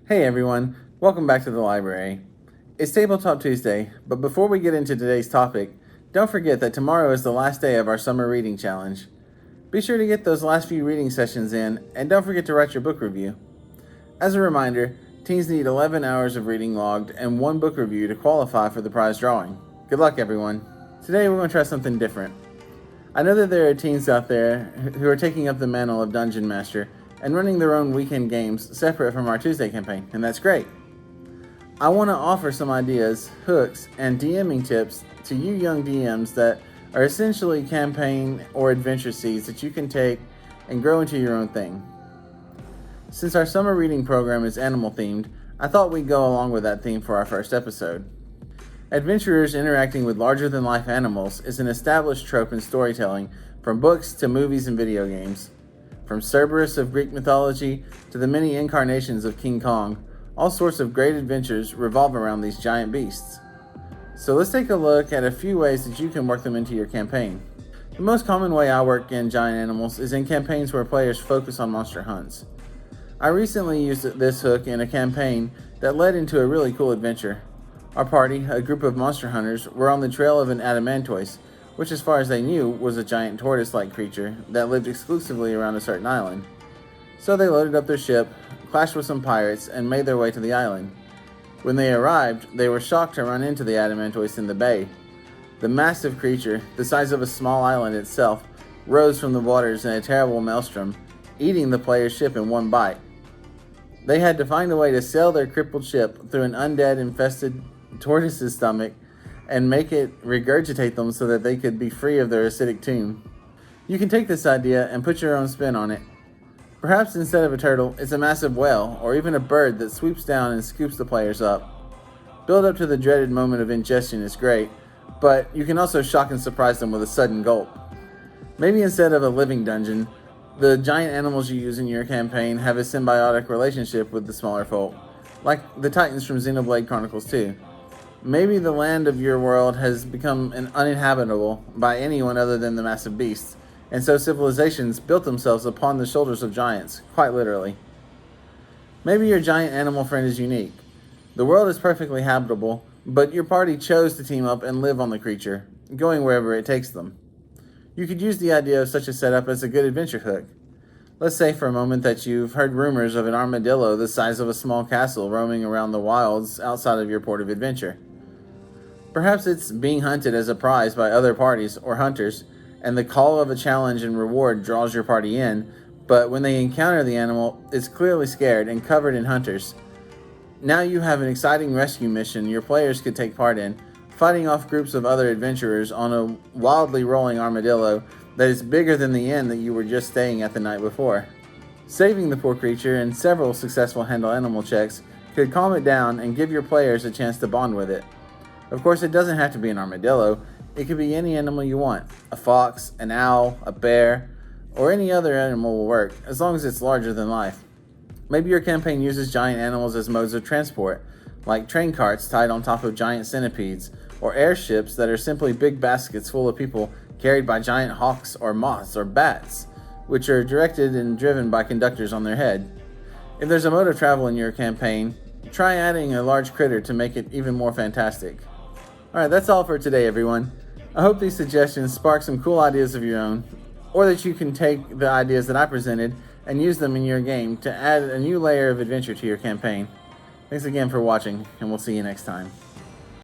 Hey everyone, welcome back to the library. It's Tabletop Tuesday, but before we get into today's topic, don't forget that tomorrow is the last day of our summer reading challenge. Be sure to get those last few reading sessions in, and don't forget to write your book review. As a reminder, teens need 11 hours of reading logged and 1 book review to qualify for the prize drawing. Good luck everyone. Today we're going to try something different. I know that there are teens out there who are taking up the mantle of Dungeon Master and running their own weekend games separate from our Tuesday campaign, and that's great. I want to offer some ideas, hooks, and DMing tips to you young DMs that are essentially campaign or adventure seeds that you can take and grow into your own thing. Since our summer reading program is animal themed, I thought we'd go along with that theme for our first episode. Adventurers interacting with larger-than-life animals is an established trope in storytelling, from books to movies and video games. From Cerberus of Greek mythology to the many incarnations of King Kong, all sorts of great adventures revolve around these giant beasts. So let's take a look at a few ways that you can work them into your campaign. The most common way I work in giant animals is in campaigns where players focus on monster hunts. I recently used this hook in a campaign that led into a really cool adventure. Our party, a group of monster hunters, were on the trail of an adamantoise, which as far as they knew was a giant tortoise-like creature that lived exclusively around a certain island. So they loaded up their ship, clashed with some pirates, and made their way to the island. When they arrived, they were shocked to run into the adamantoise in the bay. The massive creature, the size of a small island itself, rose from the waters in a terrible maelstrom, eating the player's ship in one bite. They had to find a way to sail their crippled ship through an undead-infested tortoise's stomach and make it regurgitate them so that they could be free of their acidic tomb. You can take this idea and put your own spin on it. Perhaps instead of a turtle, it's a massive whale or even a bird that swoops down and scoops the players up. Build up to the dreaded moment of ingestion is great, but you can also shock and surprise them with a sudden gulp. Maybe instead of a living dungeon, the giant animals you use in your campaign have a symbiotic relationship with the smaller folk, like the Titans from Xenoblade Chronicles 2. Maybe the land of your world has become uninhabitable by anyone other than the massive beasts, and so civilizations built themselves upon the shoulders of giants, quite literally. Maybe your giant animal friend is unique. The world is perfectly habitable, but your party chose to team up and live on the creature, going wherever it takes them. You could use the idea of such a setup as a good adventure hook. Let's say for a moment that you've heard rumors of an armadillo the size of a small castle roaming around the wilds outside of your port of adventure. Perhaps it's being hunted as a prize by other parties or hunters, and the call of a challenge and reward draws your party in, but when they encounter the animal, it's clearly scared and covered in hunters. Now you have an exciting rescue mission your players could take part in, fighting off groups of other adventurers on a wildly rolling armadillo that is bigger than the inn that you were just staying at the night before. Saving the poor creature and several successful handle animal checks could calm it down and give your players a chance to bond with it. Of course, it doesn't have to be an armadillo. It could be any animal you want. A fox, an owl, a bear, or any other animal will work, as long as it's larger than life. Maybe your campaign uses giant animals as modes of transport, like train carts tied on top of giant centipedes, or airships that are simply big baskets full of people carried by giant hawks or moths or bats, which are directed and driven by conductors on their head. If there's a mode of travel in your campaign, try adding a large critter to make it even more fantastic. Alright, that's all for today, everyone. I hope these suggestions spark some cool ideas of your own, or that you can take the ideas that I presented and use them in your game to add a new layer of adventure to your campaign. Thanks again for watching, and we'll see you next time.